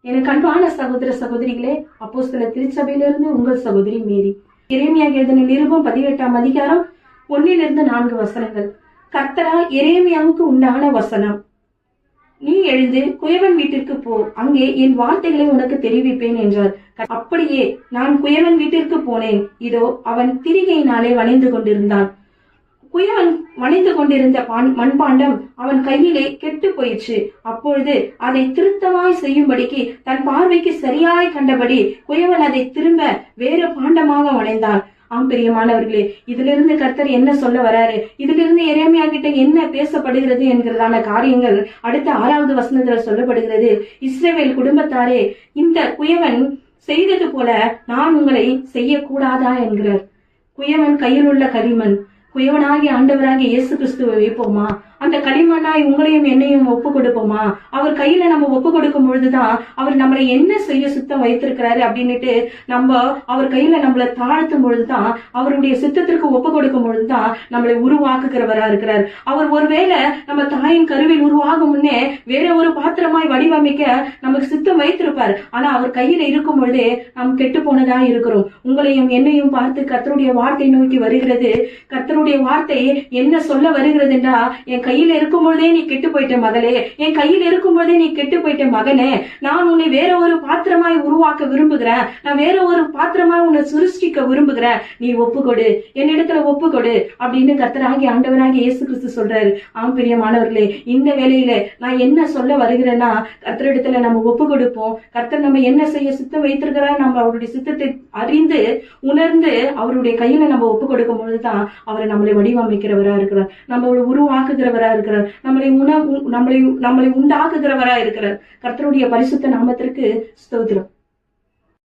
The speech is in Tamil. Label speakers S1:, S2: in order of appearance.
S1: எனக்கு அன்பான சகோதர சகோதரிகளே, அப்போஸ்தல திருச்சபையிலிருந்து உங்கள் சகோதரி மேரி. எரேமியா எழுதின நிருபம் 18ஆம் அதிகாரம் 1-4 வசனங்கள். கர்த்தரால் எரேமியாவுக்கு உண்டான வசனம். நீ எழுந்து குயவன் வீட்டிற்கு போ, அங்கே என் வார்த்தைகளை உனக்கு தெரிவிப்பேன் என்றார். அப்படியே நான் குயவன் வீட்டிற்கு போனேன். இதோ அவன் திரிகையினாலே வணைந்து கொண்டிருந்தான். குயவன் வணைந்து கொண்டிருந்த மண்பாண்டம் அவன் கையிலே கெட்டு போயிற்று. அப்பொழுது அதை திருத்தமாய் செய்யும்படிக்கு தன் பார்வைக்கு சரியாய் கண்டபடி குயவன் அதை திரும்ப வேறு பாண்டமாக வணைந்தான். ஆம் பிரியமானவர்களே, இதிலிருந்து கர்த்தர் என்ன சொல்ல வராரு, இதிலிருந்து எரேமியா கிட்ட என்ன பேசப்படுகிறது என்கிறதான காரியங்கள் அடுத்த 6வது வசனத்துல சொல்லப்படுகிறது. இஸ்ரவேல் குடும்பத்தாரே, இந்த குயவன் செய்தது போல நான் உங்களை செய்யக்கூடாதா என்கிறார். குயவன் கையில் உள்ள களிமண், குயவனாகி ஆண்டவராகி இயேசு கிறிஸ்துவை வைப்போமா? அந்த களிமண்ணாய் உங்களையும் என்னையும் ஒப்பு கொடுப்போமா? அவர் கையில நம்ம ஒப்பு கொடுக்கும் பொழுதுதான் அவர் நம்மளை என்ன செய்ய சுத்தம் வைத்திருக்கிறாரு அப்படின்னுட்டு நம்ம அவர் கையில நம்மளை தாழ்த்தும் பொழுதுதான், அவருடைய சித்தத்திற்கு ஒப்பு கொடுக்கும் பொழுதுதான் நம்மளை உருவாக்குகிறவரா இருக்கிறார். அவர் ஒருவேளை நம்ம தாயின் கருவில் உருவாகும் முன்னே வேற ஒரு பாத்திரமாய் வடிவமைக்க நமக்கு சித்தம் வைத்திருப்பார். ஆனா அவர் கையில இருக்கும் பொழுதே நாம் கெட்டு போனதா இருக்கிறோம். உங்களையும் என்னையும் பார்த்து கர்த்தருடைய வார்த்தை நோக்கி வருகிறது. கர்த்தருடைய வார்த்தை என்ன சொல்ல வருகிறது என்றா, என் கையில இருக்கும் பொழுதே நீ கெட்டு போயிட்ட மகளே, என் கையில் இருக்கும் பொழுதே நீ கெட்டு போயிட்ட மகனே, நான் உன்னை வேற ஒரு பாத்திரமாய் உருவாக்க விரும்புகிறேன், நான் வேற ஒரு பாத்திரமாய் உன்னை சுருஷ்டிக்க விரும்புகிறேன், நீ ஒப்புக்கொடு, என்னிடத்துல ஒப்புக்கொடு அப்படின்னு கர்த்தராகி ஆண்டவராகி இயேசு கிறிஸ்து சொல்றாரு. ஆம் பிரியமானவர்களே, இந்த வேளையில நான் என்ன சொல்ல வருகிறேன்னா, கர்த்தரிடத்துல நம்ம ஒப்பு கொடுப்போம். கர்த்தர் நம்ம என்ன செய்ய சித்தம் வைத்திருக்கிறார், நம்ம அவருடைய சித்தத்தை அறிந்து உணர்ந்து அவருடைய கையில நம்ம ஒப்பு கொடுக்கும் பொழுதுதான் அவரை நம்மளை வடிவமைக்கிறவரா இருக்கிறார், நம்மளை உருவாக்குகிறவரா இருக்கிறார், நம்மளை உண்டாக்குகிறவரா இருக்கிறார். கர்த்தருடைய பரிசுத்த நாமத்திற்கு ஸ்தோத்திரம்.